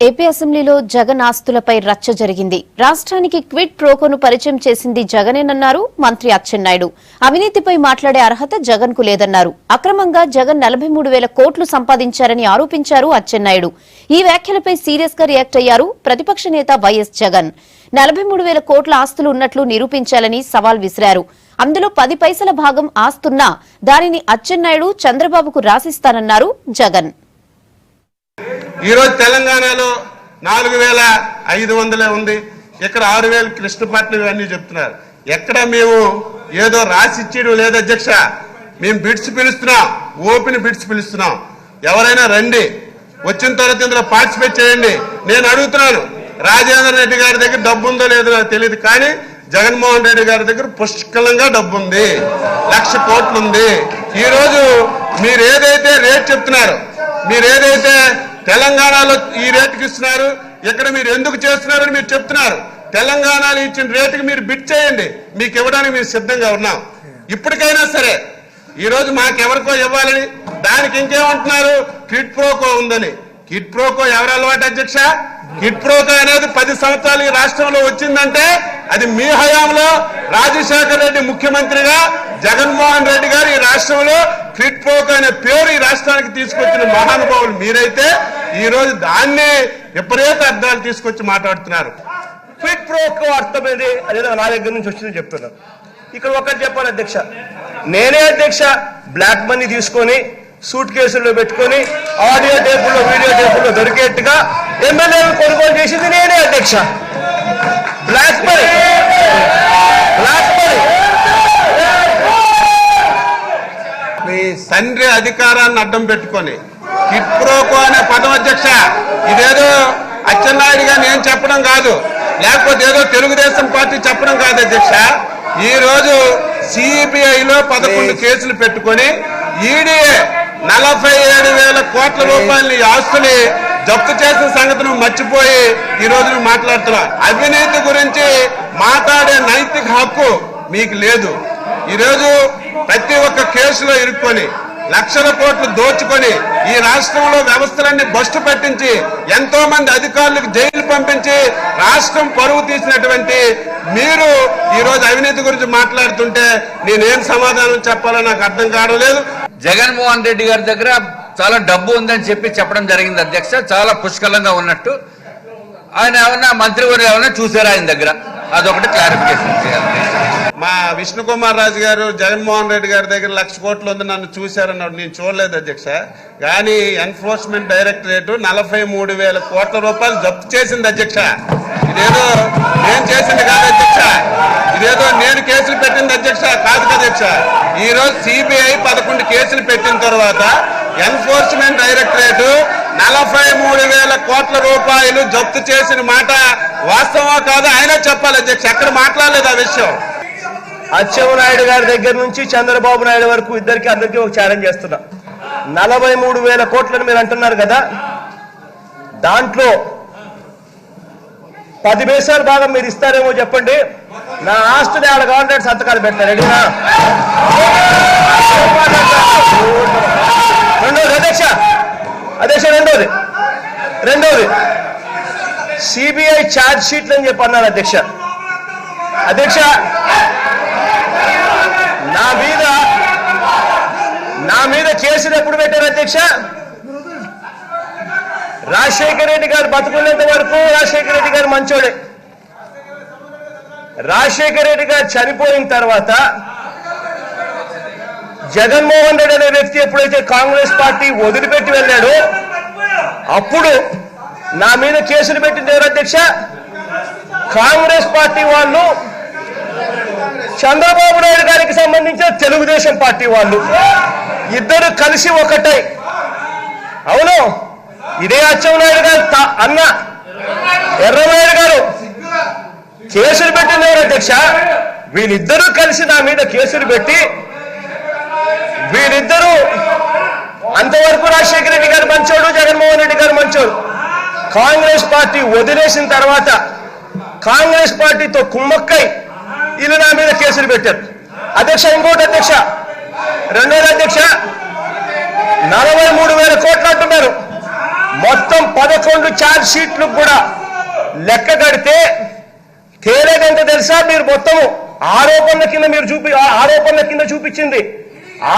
AP అసెంబ్లీలో జగన్ ఆస్తులపై రచ్చ జరిగింది. రాష్ట్రానికి క్విడ్ ప్రోకోను పరిచయం చేసింది జగనేనన్నారు మంత్రి అచ్చెన్నాయుడు. అవినీతిపై మాట్లాడే అర్హత జగన్ కు లేదన్నారు. అక్రమంగా జగన్ 43,000 కోట్లు సంపాదించారని ఆరోపించారు అచ్చెన్నాయుడు. ఈ వ్యాఖ్యలపై సీరియస్ గా రియాక్ట్ అయ్యారు ప్రతిపక్ష నేత వైఎస్ జగన్. 43,000 కోట్ల ఆస్తులు ఉన్నట్లు నిరూపించాలని సవాల్ విసిరారు. అందులో 10 పైసల భాగం ఆస్తున్నా దానిని అచ్చెన్నాయుడు చంద్రబాబుకు రాసిస్తానన్నారు జగన్. ఈ రోజు తెలంగాణలో 4,500 ఉంది, ఇక్కడ 6,000 కృష్ణపట్నం అన్ని చెప్తున్నారు. ఎక్కడ మేము ఏదో రాసిచ్చేయడం లేదు అధ్యక్ష. మేము బిడ్స్ పిలుస్తున్నాం, ఓపెన్ బిడ్స్ పిలుస్తున్నాం. ఎవరైనా రండి, వచ్చిన తర్వాత ఇందులో పార్టిసిపేట్ చేయండి. నేను అడుగుతున్నాను, రాజేంద్ర రెడ్డి గారి దగ్గర డబ్బు ఉందో లేదో నాకు తెలియదు, కానీ జగన్మోహన్ రెడ్డి గారి దగ్గర పుష్కలంగా డబ్బు ఉంది, 1,00,000 కోట్లు ఉంది. ఈ రోజు మీరు ఏదైతే రేట్ చెప్తున్నారు, మీరు ఏదైతే తెలంగాణలో ఈ రేటుకి ఇస్తున్నారు, ఇక్కడ మీరు ఎందుకు చేస్తున్నారని మీరు చెప్తున్నారు. తెలంగాణలో ఇచ్చిన రేటుకి మీరు బిడ్ చేయండి, మీకు ఇవ్వడానికి మేము సిద్ధంగా ఉన్నాం. ఇప్పటికైనా సరే ఈ రోజు మాకెవరికో ఇవ్వాలని, దానికి ఇంకేమంటున్నారు, కిడ్ ప్రోకో ఉందని. కిడ్ ప్రోకో ఎవరు అలవాటు అధ్యక్ష? కిడ్ ప్రోకో అనేది 10 సంవత్సరాలు ఈ రాష్ట్రంలో వచ్చిందంటే అది మీ హయాంలో రాజశేఖర రెడ్డి ముఖ్యమంత్రిగా జగన్మోహన్ రెడ్డి గారు ఈ రాష్ట్రంలో క్విడ్ ప్రోకో అనే పేరు ఈ రాష్ట్రానికి తీసుకొచ్చిన మహానుభావులు మీరైతే ఈ రోజు దాన్ని విపరీత అర్థాలు తీసుకొచ్చి మాట్లాడుతున్నారు. క్విడ్ ప్రోకో అర్థం ఏది అదేదో నా దగ్గర నుంచి వచ్చిందని చెప్తున్నారు. ఇక్కడ ఒకటి చెప్పాలి అధ్యక్ష, నేనే అధ్యక్ష బ్లాక్ మనీ తీసుకొని సూట్ కేసుల్లో పెట్టుకొని ఆడియో టేపుల్లో వీడియో టేపుల్లో దొరికేట్టుగా ఎమ్మెల్యేలు కొనుగోలు చేసింది నేనే అధ్యక్ష. బ్లాక్ మనీ మీ తండ్రి అధికారాన్ని అడ్డం పెట్టుకొని కిడ్ ప్రోకో అనే పదం అధ్యక్ష, ఇదేదో అచ్చెన్నాయుడుగా నేను చెప్పడం కాదు, లేకపోతే ఏదో తెలుగుదేశం పార్టీ చెప్పడం కాదు అధ్యక్ష. ఈ రోజు సిబిఐలో 11 కేసులు పెట్టుకొని ఈడీ 47,000 కోట్ల రూపాయల ఆస్తుని జప్తు చేసిన సంగతిని మర్చిపోయి ఈ రోజు నువ్వు మాట్లాడుతున్నావు. అవినీతి గురించి మాట్లాడే నైతిక హక్కు మీకు లేదు. ఈరోజు ప్రతి ఒక్క కేసులో ఇరుక్కొని 1,00,000 కోట్లు దోచుకొని ఈ రాష్ట్రంలో వ్యవస్థలన్నీ బస్టు పెట్టించి ఎంతో మంది అధికారులకు జైలు పంపించి రాష్ట్రం పరువు తీసినటువంటి మీరు ఈ రోజు అవినీతి గురించి మాట్లాడుతుంటే నేనేం సమాధానం చెప్పాలో నాకు అర్థం కావడం లేదు. జగన్మోహన్ రెడ్డి గారి దగ్గర చాలా డబ్బు ఉందని చెప్పడం జరిగింది అధ్యక్ష. చాలా పుష్కలంగా ఉన్నట్టు ఆయన ఏమన్నా మంత్రివర్యులు ఏమన్నా చూసారా ఆయన దగ్గర? అదొకటి క్లారిఫికేషన్ చేయాలి. మా విష్ణు కుమార్ రాజు గారు జగన్మోహన్ రెడ్డి గారి దగ్గర 1,00,000 కోట్లు ఉంది, నన్ను చూశారన్నాడు. నేను చూడలేదు అధ్యక్ష. కానీ ఎన్ఫోర్స్మెంట్ డైరెక్టరేట్ 43,000 కోట్ల రూపాయలు జప్తు చేసింది అధ్యక్ష. ఇదేదో నేను చేసింది కాదు అధ్యక్ష, ఇదేదో నేను కేసులు పెట్టింది అధ్యక్ష కాదు అధ్యక్ష. ఈ రోజు సిబిఐ 11 కేసులు పెట్టిన తర్వాత ఎన్ఫోర్స్మెంట్ డైరెక్టరేట్ 43,000 కోట్ల రూపాయలు జప్తు చేసిన మాట వాస్తవమా కాదు ఆయన చెప్పాలి అధ్యక్ష. ఎక్కడ మాట్లాడలేదు ఆ విషయం. అచ్చెన్నాయుడు గారి దగ్గర నుంచి చంద్రబాబు నాయుడు వరకు అందరికీ ఒక ఛాలెంజ్ చేస్తున్నా. 43,000 కోట్లని మీరు అంటున్నారు కదా, దాంట్లో 10 పైసల భాగం మీరు ఇస్తారేమో చెప్పండి. నా ఆస్తుని ఆడ గవర్నమెంట్ సంతకాలు పెడతారు. రెడీనా? అధ్యక్ష రెండోది సిబిఐ ఛార్జ్ షీట్లు అని చెప్పి అన్నారు అధ్యక్ష. నా మీద కేసులు ఎప్పుడు పెట్టారు అధ్యక్ష? రాజశేఖర రెడ్డి గారు బతుకున్నంత వరకు రాజశేఖర రెడ్డి గారు మంచోడే. రాజశేఖర రెడ్డి గారు చనిపోయిన తర్వాత జగన్మోహన్ రెడ్డి అనే వ్యక్తి ఎప్పుడైతే కాంగ్రెస్ పార్టీ వదిలిపెట్టి వెళ్ళాడో అప్పుడు నా మీద కేసులు పెట్టింది ఎవరు అధ్యక్ష? కాంగ్రెస్ పార్టీ వాళ్ళు, చంద్రబాబు నాయుడు గారికి సంబంధించిన తెలుగుదేశం పార్టీ వాళ్ళు ఇద్దరు కలిసి ఒకటై, అవును ఇదే అచ్చెన్నాయుడు గారు అన్న ఎర్రనాయుడు గారు కేసులు పెట్టింది ఎవరు అధ్యక్ష? వీళ్ళిద్దరూ కలిసి నా మీద కేసులు పెట్టి, వీళ్ళిద్దరూ అంతవరకు రాజశేఖర రెడ్డి గారు మంచోడు, జగన్మోహన్ రెడ్డి గారు మంచోడు. కాంగ్రెస్ పార్టీ వదిలేసిన తర్వాత కాంగ్రెస్ పార్టీతో కుమ్మక్కై వీళ్ళు నా మీద కేసులు పెట్టారు అధ్యక్ష. ఇంకోటి అధ్యక్ష, రెండోది అధ్యక్ష, 43,000 కోట్లు అంటున్నారు. మొత్తం 11 ఛార్జ్ షీట్లు కూడా లెక్క కడితే తేలేదంత తెలుసా? మీరు మొత్తం ఆరోపణల కింద చూపించింది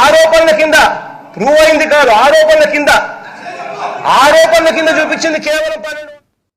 ఆరోపణల కింద ప్రూవ్ అయింది కాదు, ఆరోపణల కింద చూపించింది కేవలం 12